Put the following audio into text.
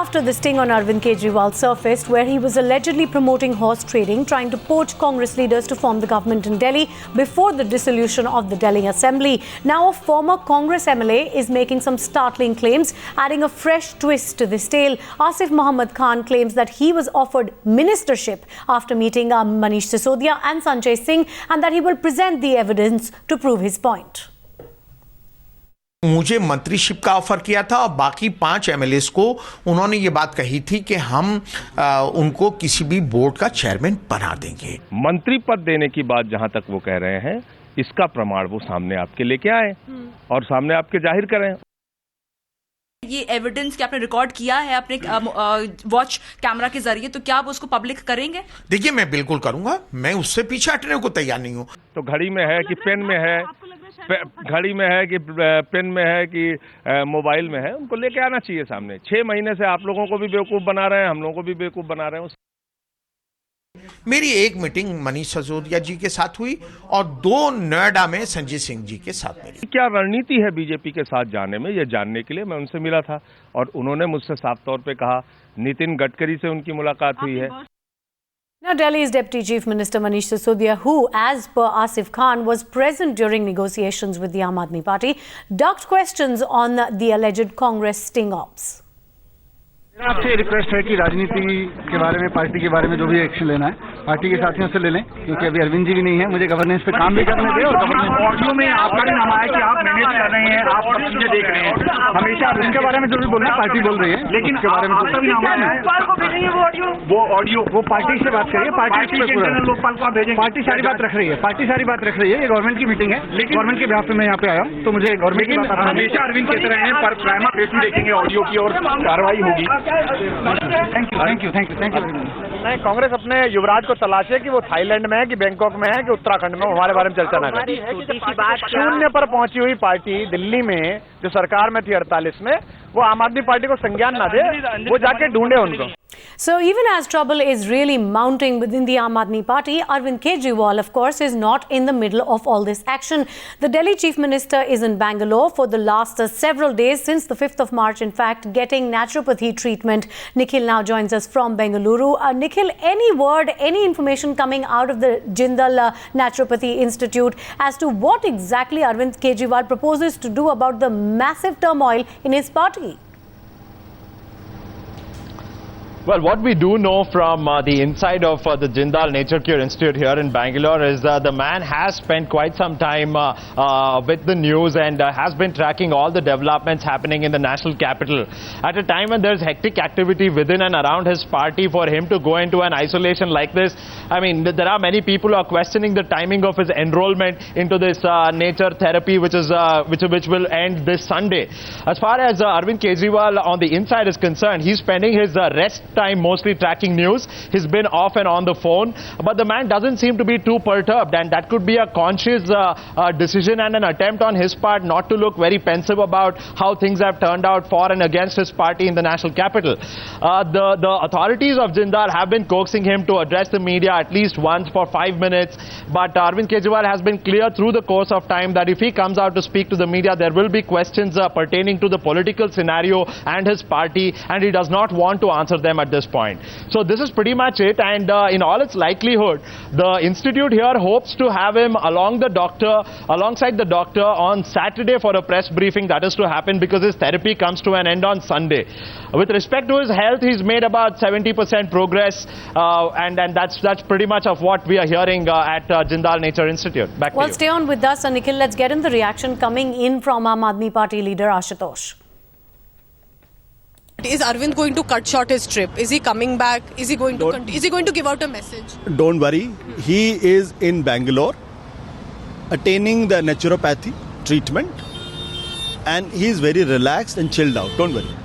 after the sting on Arvind Kejriwal surfaced, where he was allegedly promoting horse trading, trying to poach Congress leaders to form the government in Delhi before the dissolution of the Delhi Assembly. Now, a former Congress MLA is making some startling claims, adding a fresh twist to this tale. Asif Mohammed Khan claims that he was offered ministership after meeting Manish Sisodia and Sanjay Singh, and that he will present the evidence to prove his point. मुझे मंत्रीशिप का offer किया था और बाकी 5 MLAs को उन्होंने ये बात कही थी कि हम उनको किसी भी बोर्ड का चेयरमैन बना देंगे। मंत्री पद देने की बात जहां तक वो कह रहे हैं, इसका प्रमाण वो सामने आपके लेके आए और सामने आपके जाहिर करें। ये एविडेंस कि आपने रिकॉर्ड किया है अपने वॉच कैमरा के जरिए, तो क्या आप उसको पब्लिक करेंगे? देखिए, मैं बिल्कुल करूंगा, मैं उससे पीछे हटने को तैयार नहीं हूँ। तो घड़ी में है कि पेन में है, घड़ी में है कि पेन में है कि मोबाइल में है, उनको लेके आना चाहिए सामने। 6 महीने से आप लोगों को भी बेवकूफ बना रहे हैं, हम लोगों को भी बेवकूफ बना रहे हैं। मेरी एक मीटिंग मनीष सिसोदिया जी के साथ हुई और 2 नोएडा में संजय सिंह जी के साथ मेरी। क्या रणनीति है बीजेपी के साथ जाने में, ये जानने के लिए मैं उनसे मिला था और उन्होंने मुझसे साफ तौर पे कहा, नितिन गडकरी से उनकी मुलाकात हुई है। Now, Delhi's Deputy Chief Minister Manish Sisodia, who, as per Asif Khan, was present during negotiations with the Aam Aadmi Party, ducked questions on the alleged Congress sting-ops. मेरा आपसे रिक्वेस्ट है कि राजनीति के बारे में, पार्टी के बारे में जो भी एक्शन लेना है पार्टी के साथियों से ले लें, क्योंकि अभी अरविंद जी भी नहीं है। मुझे गवर्नेंस पे काम भी करने दें और गवर्नेंस ऑडियो में आपका भी नाम आया कि आप मैनेज कर रहे हैं, आप सब चीजें देख रहे हैं। हमेशा इनके बारे में जो भी बोलना है पार्टी बोल रही है, लेकिन उसके बारे में आपका भी नाम आया है। वो ऑडियो वो पार्टी से बात करिए, पार्टी लोकपाल को भेजेंगे। पार्टी सारी बात रख रही है, पार्टी सारी बात रख रही है। ये गवर्नमेंट की मीटिंग है, लेकिन गवर्नमेंट के बिहाफ पे मैं यहाँ पे आया हूँ, तो मुझे गवर्नमेंट की बात हमेशा अरविंद कहते रहे हैं, पर प्राइमा फेसी देखेंगे ऑडियो की और कार्रवाई होगी। Thank you. नहीं, कांग्रेस अपने युवराज को तलाशे कि वो थाईलैंड में है कि बैंकॉक में है कि उत्तराखंड में, हमारे बारे में चर्चा ना करें। शून्य पर पहुंची हुई पार्टी दिल्ली में जो सरकार में थी 48 में, वो आम आदमी पार्टी को संज्ञान ना दे, वो जाके ढूंढे उनको। So even as trouble is really mounting within the Aam Aadmi Party, Arvind Kejriwal, of course, is not in the middle of all this action. The Delhi Chief Minister is in Bangalore for the last several days, since the 5th of March, in fact, getting naturopathy treatment. Nikhil now joins us from Bengaluru. Nikhil, any word, any information coming out of the Jindal Naturopathy Institute as to what exactly Arvind Kejriwal proposes to do about the massive turmoil in his party? Well, what we do know from the inside of the Jindal Nature Cure Institute here in Bangalore is the man has spent quite some time with the news and has been tracking all the developments happening in the national capital. At a time when there's hectic activity within and around his party, for him to go into an isolation like this, I mean, there are many people who are questioning the timing of his enrollment into this nature therapy, which will end this Sunday. As far as Arvind Kejriwal on the inside is concerned, he's spending his rest time mostly tracking news. He's been off and on the phone, but the man doesn't seem to be too perturbed, and that could be a conscious decision and an attempt on his part not to look very pensive about how things have turned out for and against his party in the national capital. The authorities of Jindal have been coaxing him to address the media at least once for 5 minutes, but Arvind Kejriwal has been clear through the course of time that if he comes out to speak to the media, there will be questions pertaining to the political scenario and his party, and he does not want to answer them at this point. So this is pretty much it, and in all its likelihood, the institute here hopes to have him alongside the doctor on Saturday for a press briefing that is to happen because his therapy comes to an end on Sunday. With respect to his health, he's made about 70% progress, and that's pretty much of what we are hearing at Jindal Nature Institute. Back to you. Well, stay on with us, Nikhil. Let's get in the reaction coming in from Aam Aadmi Party leader Ashutosh. Is Arvind going to cut short his trip? Is he coming back? Is he going to give out a message? Don't worry. He is in Bangalore attaining the naturopathy treatment, and he is very relaxed and chilled out. Don't worry.